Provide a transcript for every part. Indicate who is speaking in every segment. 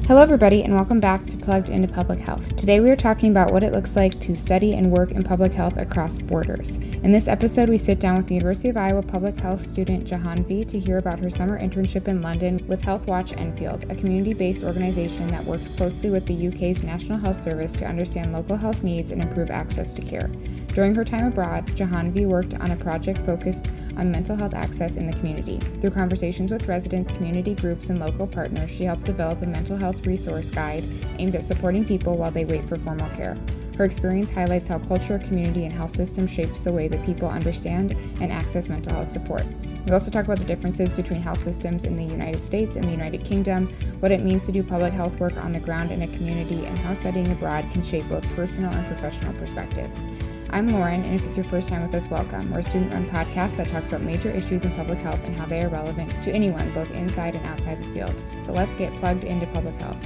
Speaker 1: Hello everybody and welcome back to Plugged into Public Health. Today we are talking about what it looks like to study and work in public health across borders. In this episode we sit down with the University of Iowa public health student Jahanvi to hear about her summer internship in London with Health Watch Enfield, a community-based organization that works closely with the UK's National Health Service to understand local health needs and improve access to care. During her time abroad, Jahanvi worked on a project focused on mental health access in the community. Through conversations with residents, community groups, and local partners, she helped develop a mental health resource guide aimed at supporting people while they wait for formal care. Her experience highlights how culture, community, and health system shapes the way that people understand and access mental health support. We also talk about the differences between health systems in the United States and the United Kingdom, what it means to do public health work on the ground in a community, and how studying abroad can shape both personal and professional perspectives. I'm Lauren, and if it's your first time with us, welcome. We're a student-run podcast that talks about major issues in public health and how they are relevant to anyone, both inside and outside the field. So let's get plugged into public health.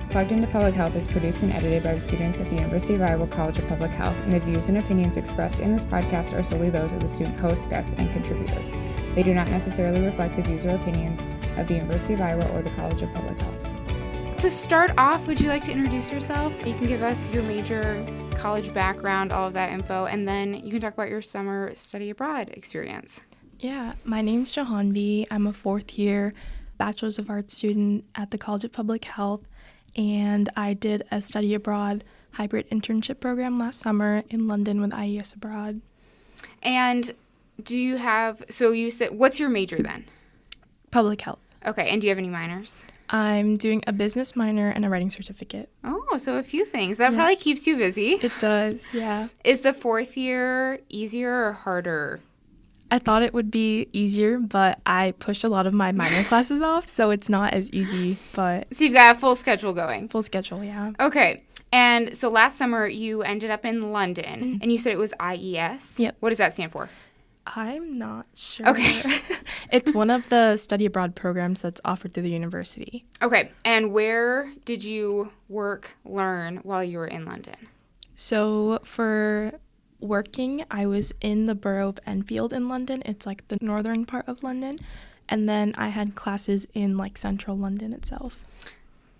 Speaker 1: Plugged into Public Health is produced and edited by the students at the University of Iowa College of Public Health, and the views and opinions expressed in this podcast are solely those of the student hosts, guests, and contributors. They do not necessarily reflect the views or opinions of the University of Iowa or the College of Public Health. To start off, would you like to introduce yourself? You can give us your major, college background, all of that info, and then you can talk about your summer study abroad experience.
Speaker 2: Yeah, my name's Jahanvi. I'm a fourth year Bachelor's of Arts student at the College of Public Health, and I did a study abroad hybrid internship program last summer in London with IES Abroad.
Speaker 1: And you said, what's your major then?
Speaker 2: Public health.
Speaker 1: Okay, and do you have any minors?
Speaker 2: I'm doing a business minor and a writing certificate.
Speaker 1: Oh, so a few things. That probably keeps you busy.
Speaker 2: It does, yeah.
Speaker 1: Is the fourth year easier or harder?
Speaker 2: I thought it would be easier, but I pushed a lot of my minor classes off, so it's not as easy, but...
Speaker 1: So you've got a full schedule going?
Speaker 2: Full schedule, yeah.
Speaker 1: Okay. And so last summer you ended up in London, and you said it was IES?
Speaker 2: Yep.
Speaker 1: What does that stand for?
Speaker 2: I'm not sure.
Speaker 1: Okay.
Speaker 2: It's one of the study abroad programs that's offered through the university.
Speaker 1: Okay. And where did you learn while you were in London?
Speaker 2: So for working, I was in the borough of Enfield in London. It's like the northern part of London. And then I had classes in like central London itself.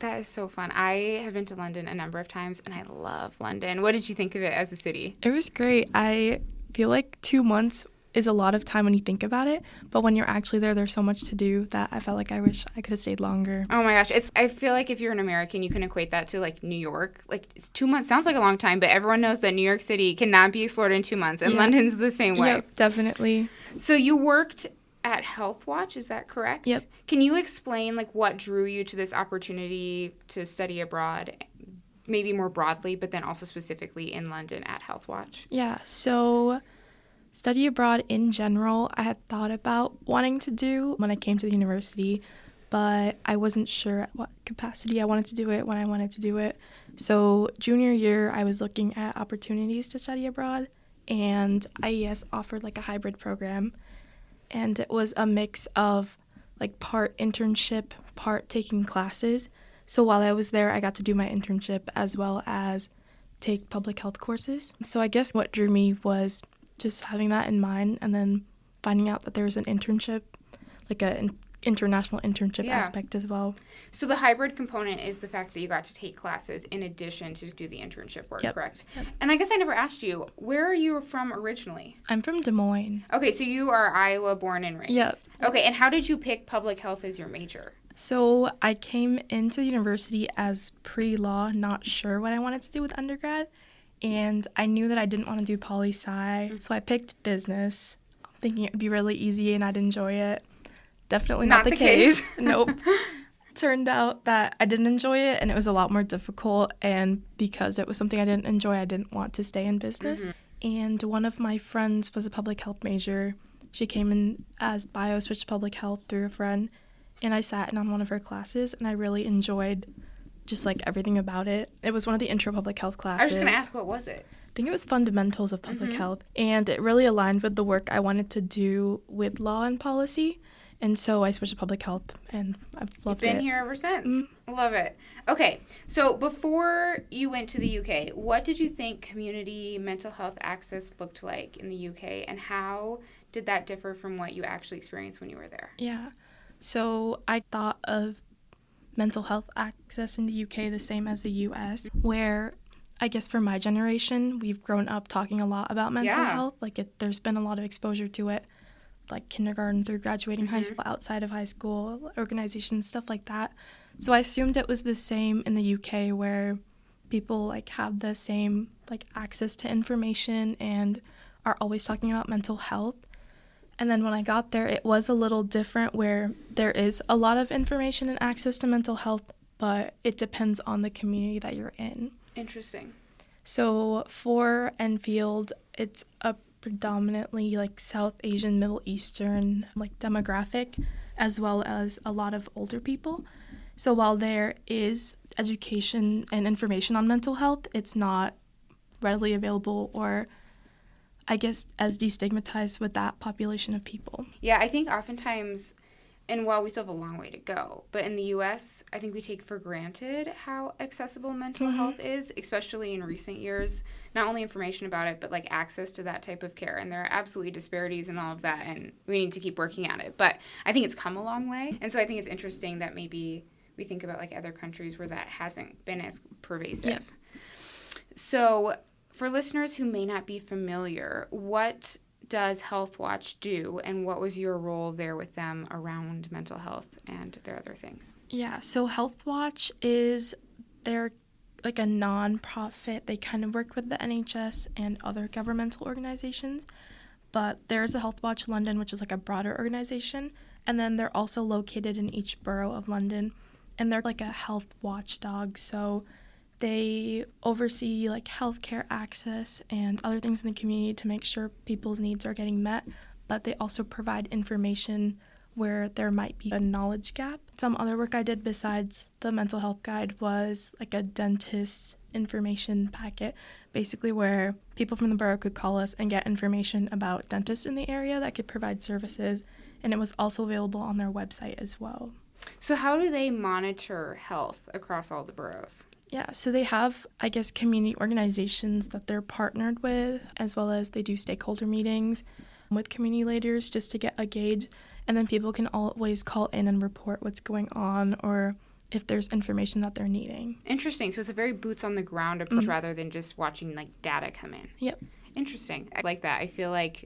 Speaker 1: That is so fun. I have been to London a number of times, and I love London. What did you think of it as a city?
Speaker 2: It was great. I feel like 2 months is a lot of time when you think about it, but when you're actually there, there's so much to do that I felt like I wish I could have stayed longer.
Speaker 1: Oh my gosh. I feel like if you're an American, you can equate that to like New York. Like 2 months sounds like a long time, but everyone knows that New York City cannot be explored in 2 months, and London's the same way.
Speaker 2: Yep, definitely.
Speaker 1: So you worked at Health Watch, is that correct?
Speaker 2: Yep.
Speaker 1: Can you explain like what drew you to this opportunity to study abroad, maybe more broadly, but then also specifically in London at Health Watch?
Speaker 2: Yeah, so study abroad in general, I had thought about wanting to do when I came to the university, but I wasn't sure at what capacity I wanted to do it, when I wanted to do it. So junior year, I was looking at opportunities to study abroad, and IES offered like a hybrid program, and it was a mix of like part internship, part taking classes. So while I was there, I got to do my internship as well as take public health courses. So I guess what drew me was just having that in mind, and then finding out that there was an internship, like an international internship aspect as well.
Speaker 1: So the hybrid component is the fact that you got to take classes in addition to do the internship work, correct? Yep. And I guess I never asked you, where are you from originally?
Speaker 2: I'm from Des Moines.
Speaker 1: Okay, so you are Iowa born and raised.
Speaker 2: Yep.
Speaker 1: Okay, and how did you pick public health as your major?
Speaker 2: So I came into the university as pre-law, not sure what I wanted to do with undergrad. And I knew that I didn't want to do poli-sci, so I picked business, thinking it would be really easy and I'd enjoy it. Definitely not the case. Nope. Turned out that I didn't enjoy it, and it was a lot more difficult, and because it was something I didn't enjoy, I didn't want to stay in business. Mm-hmm. And one of my friends was a public health major. She came in as bio, switched to public health through a friend, and I sat in on one of her classes, and I really enjoyed just like everything about it. It was one of the intro public health classes.
Speaker 1: I was just going to ask, what was it?
Speaker 2: I think it was fundamentals of public health, and it really aligned with the work I wanted to do with law and policy, and so I switched to public health, and I've loved it.
Speaker 1: You've been here ever since. Love it. Okay, so before you went to the UK, what did you think community mental health access looked like in the UK, and how did that differ from what you actually experienced when you were there?
Speaker 2: Yeah, so I thought of mental health access in the UK the same as the US, where I guess for my generation, we've grown up talking a lot about mental health. Like there's been a lot of exposure to it, like kindergarten through graduating high school, outside of high school, organizations, stuff like that. So I assumed it was the same in the UK, where people like have the same like access to information and are always talking about mental health. And then when I got there, it was a little different, where there is a lot of information and access to mental health, but it depends on the community that you're in.
Speaker 1: Interesting.
Speaker 2: So for Enfield, it's a predominantly like South Asian, Middle Eastern like demographic, as well as a lot of older people. So while there is education and information on mental health, it's not readily available or, I guess, as destigmatized with that population of people.
Speaker 1: Yeah, I think oftentimes, and while we still have a long way to go, but in the U.S., I think we take for granted how accessible mental health is, especially in recent years. Not only information about it, but like access to that type of care. And there are absolutely disparities in all of that, and we need to keep working at it. But I think it's come a long way. And so I think it's interesting that maybe we think about like other countries where that hasn't been as pervasive.
Speaker 2: Yep.
Speaker 1: So for listeners who may not be familiar, what does Health Watch do, and what was your role there with them around mental health and their other things?
Speaker 2: Yeah, so Health Watch they're like a non-profit. They kind of work with the NHS and other governmental organizations, but there's a Health Watch London, which is like a broader organization, and then they're also located in each borough of London, and they're like a health watchdog, so they oversee like healthcare access and other things in the community to make sure people's needs are getting met, but they also provide information where there might be a knowledge gap. Some other work I did besides the mental health guide was like a dentist information packet, basically where people from the borough could call us and get information about dentists in the area that could provide services, and it was also available on their website as well.
Speaker 1: So how do they monitor health across all the boroughs?
Speaker 2: Yeah, so they have, I guess, community organizations that they're partnered with, as well as they do stakeholder meetings with community leaders just to get a gauge. And then people can always call in and report what's going on or if there's information that they're needing.
Speaker 1: Interesting. So it's a very boots on the ground approach rather than just watching like data come in.
Speaker 2: Yep.
Speaker 1: Interesting. I like that. I feel like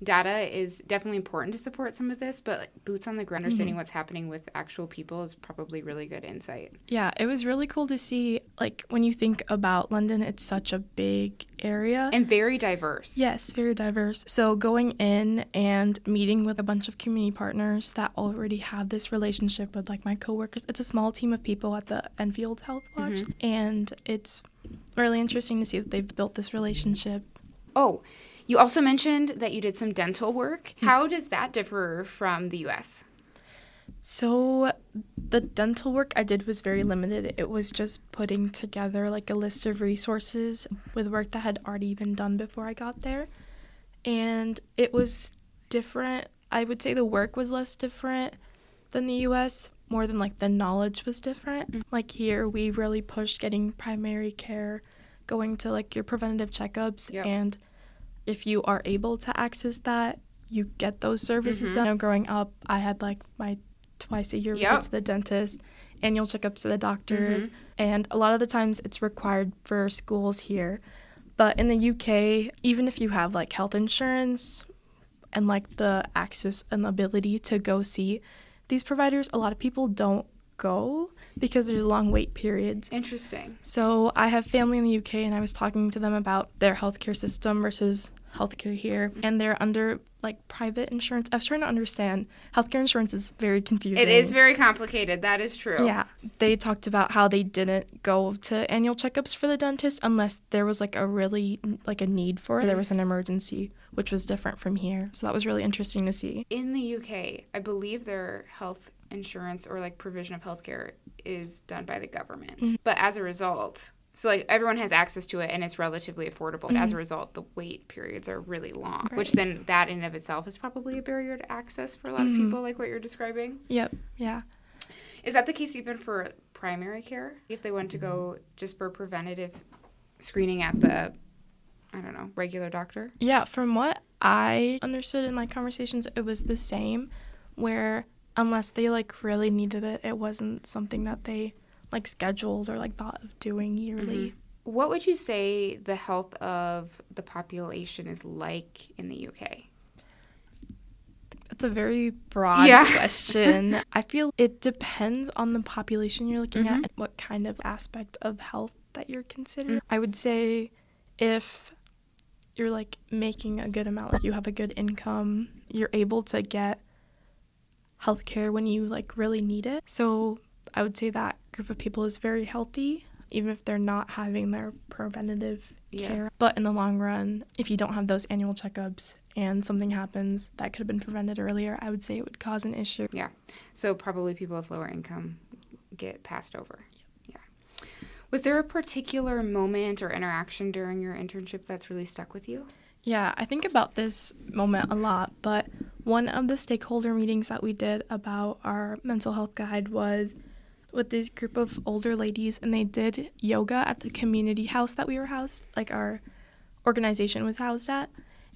Speaker 1: data is definitely important to support some of this, but like, boots on the ground, understanding what's happening with actual people is probably really good insight.
Speaker 2: Yeah, it was really cool to see, like, when you think about London, it's such a big area.
Speaker 1: And very diverse.
Speaker 2: Yes, very diverse. So going in and meeting with a bunch of community partners that already have this relationship with, like, my coworkers. It's a small team of people at the Enfield Health Watch, and it's really interesting to see that they've built this relationship.
Speaker 1: Oh, you also mentioned that you did some dental work. How does that differ from the U.S.?
Speaker 2: So the dental work I did was very limited. It was just putting together like a list of resources with work that had already been done before I got there. And it was different. I would say the work was less different than the U.S., more than like the knowledge was different. Like here, we really pushed getting primary care, going to like your preventative checkups, and if you are able to access that, you get those services done. You know, growing up, I had like my twice-a-year visits to the dentist, annual checkups to the doctors, and a lot of the times it's required for schools here. But in the UK, even if you have like health insurance and like the access and ability to go see these providers, a lot of people don't go because there's long wait periods.
Speaker 1: Interesting.
Speaker 2: So I have family in the UK, and I was talking to them about their healthcare system versus healthcare here, and they're under like private insurance. I was trying to understand. Healthcare insurance is very confusing.
Speaker 1: It is very complicated. That is true.
Speaker 2: Yeah. They talked about how they didn't go to annual checkups for the dentist unless there was like a really like a need for it. There was an emergency, which was different from here. So that was really interesting to see.
Speaker 1: In the UK, I believe their health insurance or like provision of healthcare is done by the government. But as a result, so like everyone has access to it and it's relatively affordable. But as a result, the wait periods are really long, which then that in and of itself is probably a barrier to access for a lot of people, like what you're describing.
Speaker 2: Yep. Yeah.
Speaker 1: Is that the case even for primary care? If they want to go just for preventative screening at the, I don't know, regular doctor?
Speaker 2: Yeah. From what I understood in my conversations, it was the same, where unless they like really needed it, it wasn't something that they like scheduled or like thought of doing yearly.
Speaker 1: Mm-hmm. What would you say the health of the population is like in the UK?
Speaker 2: It's a very broad question. I feel it depends on the population you're looking at and what kind of aspect of health that you're considering. I would say if you're like making a good amount, like you have a good income, you're able to get healthcare when you like really need it. So I would say that group of people is very healthy, even if they're not having their preventative care. But in the long run, if you don't have those annual checkups and something happens that could have been prevented earlier, I would say it would cause an issue.
Speaker 1: Yeah. So probably people with lower income get passed over. Yeah. Was there a particular moment or interaction during your internship that's really stuck with you?
Speaker 2: Yeah, I think about this moment a lot, but one of the stakeholder meetings that we did about our mental health guide was with this group of older ladies, and they did yoga at the community house that we were housed, like our organization was housed at.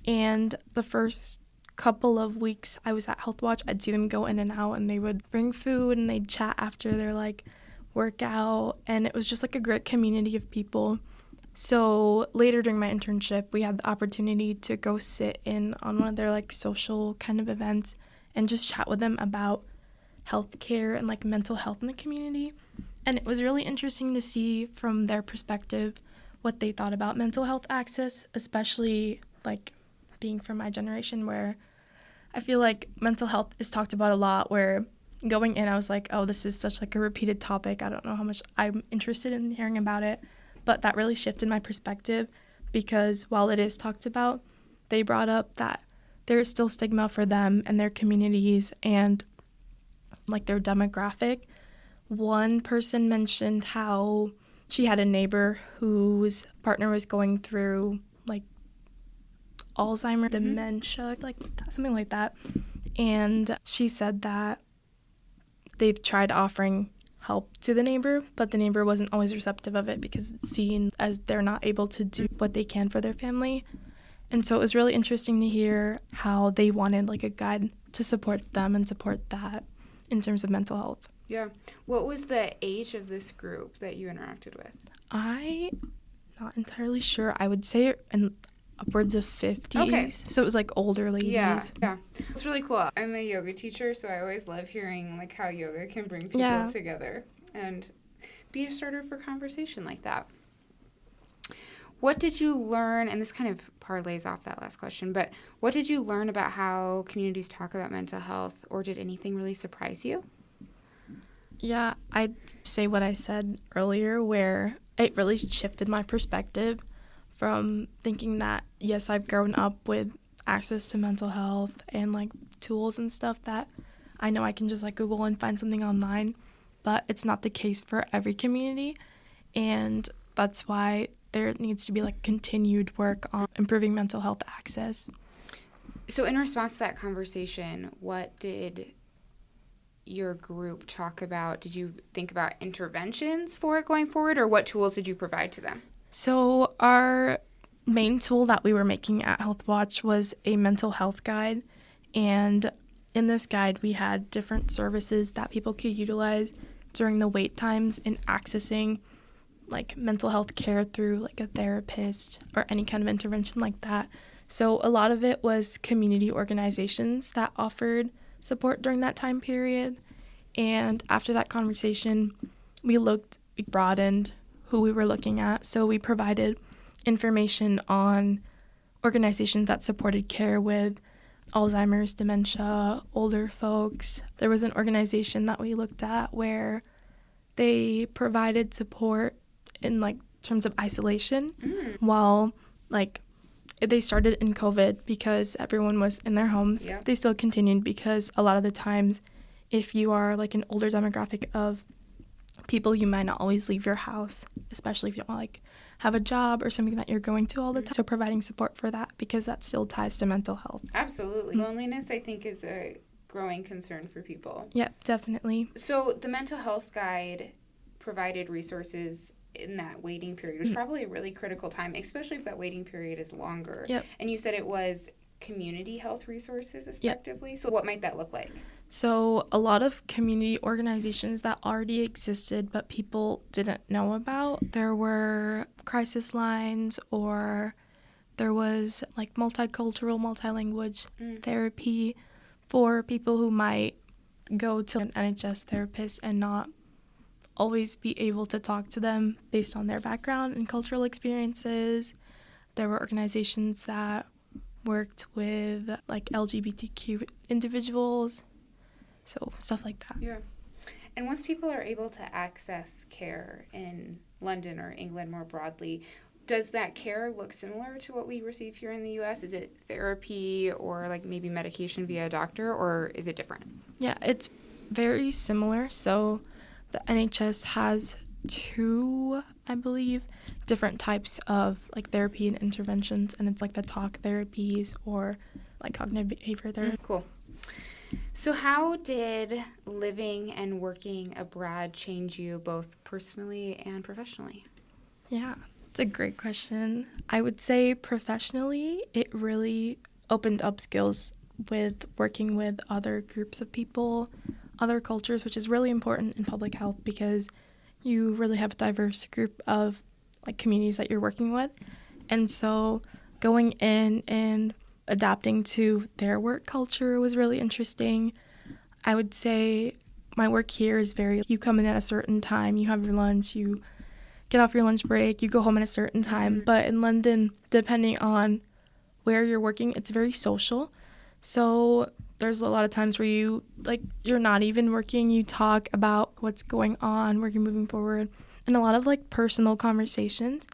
Speaker 2: And the first couple of weeks I was at Health Watch, I'd see them go in and out, and they would bring food and they'd chat after their like workout, and it was just like a great community of people. So later during my internship, we had the opportunity to go sit in on one of their like social kind of events and just chat with them about healthcare and like mental health in the community. And it was really interesting to see from their perspective what they thought about mental health access, especially like being from my generation, where I feel like mental health is talked about a lot, where going in I was like, oh, this is such like a repeated topic. I don't know how much I'm interested in hearing about it. But that really shifted my perspective, because while it is talked about, they brought up that there is still stigma for them and their communities and like their demographic. One person mentioned how she had a neighbor whose partner was going through like Alzheimer's, dementia, like something like that. And she said that they've tried offering help to the neighbor, but the neighbor wasn't always receptive of it because it's seen as they're not able to do what they can for their family. And so it was really interesting to hear how they wanted like a guide to support them and support that in terms of mental health.
Speaker 1: Yeah. What was the age of this group that you interacted with?
Speaker 2: I'm not entirely sure. I would say upwards of 50s.
Speaker 1: Okay.
Speaker 2: So it was like older ladies.
Speaker 1: Yeah. It's really cool. I'm a yoga teacher, so I always love hearing like how yoga can bring people together and be a starter for conversation like that. What did you learn, and this kind of parlays off that last question, but what did you learn about how communities talk about mental health, or did anything really surprise you?
Speaker 2: Yeah, I'd say what I said earlier, where it really shifted my perspective from thinking that, yes, I've grown up with access to mental health and like tools and stuff that I know I can just like Google and find something online, but it's not the case for every community. And that's why there needs to be like continued work on improving mental health access.
Speaker 1: So in response to that conversation, what did your group talk about? Did you think about interventions for it going forward, or what tools did you provide to them?
Speaker 2: So our main tool that we were making at Health Watch was a mental health guide. And in this guide, we had different services that people could utilize during the wait times in accessing like mental health care through like a therapist or any kind of intervention like that. So a lot of it was community organizations that offered support during that time period. And after that conversation, we broadened who we were looking at. So we provided information on organizations that supported care with Alzheimer's, dementia, older folks. There was an organization that we looked at where they provided support in like terms of isolation while like they started in COVID because everyone was in their homes. Yeah. They still continued because a lot of the times if you are like an older demographic of people, you might not always leave your house, especially if you don't like have a job or something that you're going to all the time. So providing support for that, because that still ties to mental health.
Speaker 1: Absolutely. Loneliness, I think, is a growing concern for people.
Speaker 2: Yep, definitely.
Speaker 1: So the mental health guide provided resources in that waiting period. It was probably a really critical time, especially if that waiting period is longer.
Speaker 2: Yep.
Speaker 1: And you said it was community health resources effectively. So what might that look like?
Speaker 2: So a lot of community organizations that already existed but people didn't know about. There were crisis lines, or there was like multicultural, multilanguage therapy for people who might go to an NHS therapist and not always be able to talk to them based on their background and cultural experiences. There were organizations that worked with like LGBTQ individuals, so stuff like that.
Speaker 1: Yeah. And once people are able to access care in London or England more broadly, does that care look similar to what we receive here in the U.S.? Is it therapy or like maybe medication via a doctor, or is it different?
Speaker 2: Yeah, it's very similar. So the NHS has 2, I believe, different types of like therapy and interventions, and it's like the talk therapies or like cognitive behavior therapy.
Speaker 1: Cool. So how did living and working abroad change you both personally and professionally?
Speaker 2: Yeah, it's a great question. I would say professionally, it really opened up skills with working with other groups of people, other cultures, which is really important in public health because you really have a diverse group of like communities that you're working with. And so going in and adapting to their work culture was really interesting. I would say my work here is you come in at a certain time, you have your lunch, you get off your lunch break, you go home at a certain time. But in London, depending on where you're working, it's very social. So there's a lot of times where you're not even working, you talk about what's going on, where you're moving forward, and a lot of like personal conversations,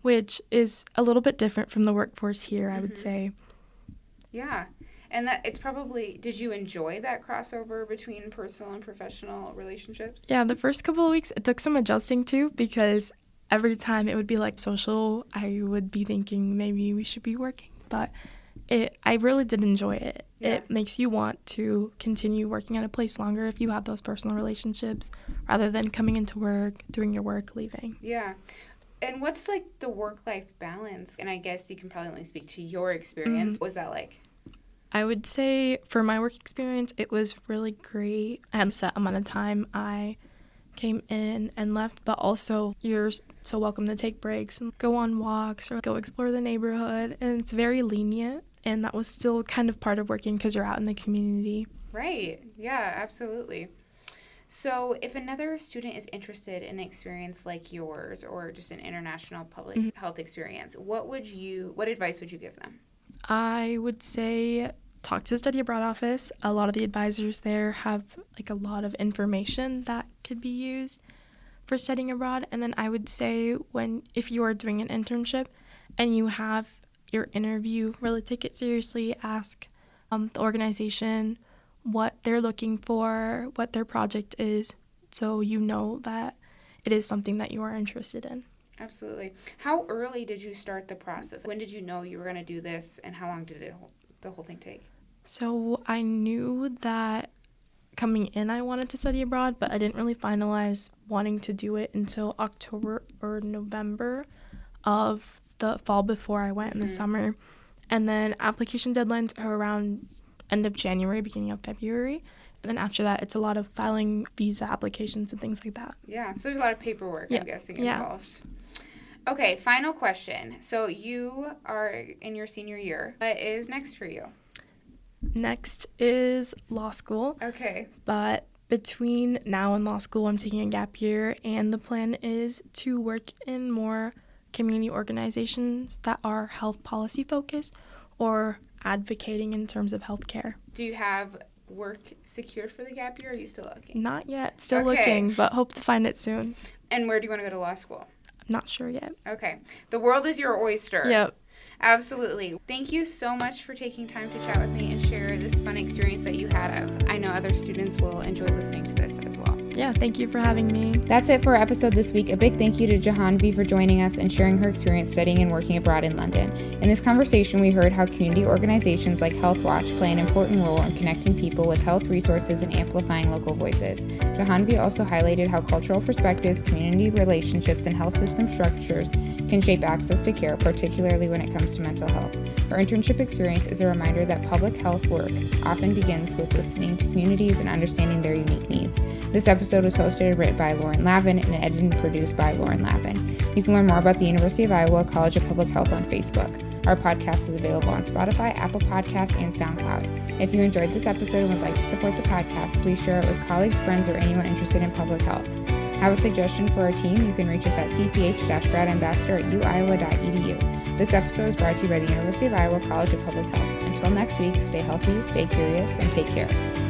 Speaker 2: which is a little bit different from the workforce here, I would say.
Speaker 1: Yeah. And that it's probably, did you enjoy that crossover between personal and professional relationships?
Speaker 2: Yeah, the first couple of weeks, it took some adjusting to, because every time it would be like social, I would be thinking maybe we should be working, but I really did enjoy it. Yeah. It makes you want to continue working at a place longer if you have those personal relationships, rather than coming into work, doing your work, leaving.
Speaker 1: Yeah. And what's like the work-life balance? And I guess you can probably only speak to your experience. What was that like?
Speaker 2: I would say for my work experience, it was really great. I had a set amount of time I came in and left, but also you're so welcome to take breaks and go on walks or go explore the neighborhood. And it's very lenient, and that was still kind of part of working because you're out in the community.
Speaker 1: Right. Yeah, absolutely. So if another student is interested in an experience like yours or just an international public health experience, what advice would you give them?
Speaker 2: I would say talk to the study abroad office. A lot of the advisors there have like a lot of information that could be used for studying abroad. And then I would say if you are doing an internship and you have your interview, really take it seriously. Ask the organization what they're looking for, what their project is, so you know that it is something that you are interested in.
Speaker 1: Absolutely. How early did you start the process? When did you know you were going to do this, and how long did the whole thing take?
Speaker 2: So I knew that coming in I wanted to study abroad, but I didn't really finalize wanting to do it until October or November of the fall before I went in the summer. And then application deadlines are around end of January, beginning of February. And then after that, it's a lot of filing visa applications and things like that.
Speaker 1: Yeah, so there's a lot of paperwork, I'm guessing, involved. Okay, final question. So you are in your senior year. What is next for you?
Speaker 2: Next is law school.
Speaker 1: Okay.
Speaker 2: But between now and law school, I'm taking a gap year, and the plan is to work in more community organizations that are health policy focused or advocating in terms of healthcare.
Speaker 1: Do you have work secured for the gap year, or are you still looking?
Speaker 2: Not yet. Still looking, but hope to find it soon.
Speaker 1: And where do you want to go to law school?
Speaker 2: I'm not sure yet.
Speaker 1: Okay. The world is your oyster.
Speaker 2: Yep.
Speaker 1: Absolutely. Thank you so much for taking time to chat with me and share this fun experience that you had. I know other students will enjoy listening to this as well.
Speaker 2: Yeah, thank you for having me.
Speaker 1: That's it for our episode this week. A big thank you to Jahanvi for joining us and sharing her experience studying and working abroad in London. In this conversation, we heard how community organizations like Health Watch play an important role in connecting people with health resources and amplifying local voices. Jahanvi also highlighted how cultural perspectives, community relationships, and health system structures can shape access to care, particularly when it comes to mental health. Her internship experience is a reminder that public health work often begins with listening to communities and understanding their unique needs. This episode was hosted and written by Lauren Lavin and edited and produced by Lauren Lavin. You can learn more about the University of Iowa College of Public Health on Facebook. Our podcast is available on Spotify, Apple Podcasts, and SoundCloud. If you enjoyed this episode and would like to support the podcast, please share it with colleagues, friends, or anyone interested in public health. Have a suggestion for our team? You can reach us at cph-gradambassador@uiowa.edu. This episode is brought to you by the University of Iowa College of Public Health. Until next week, stay healthy, stay curious, and take care.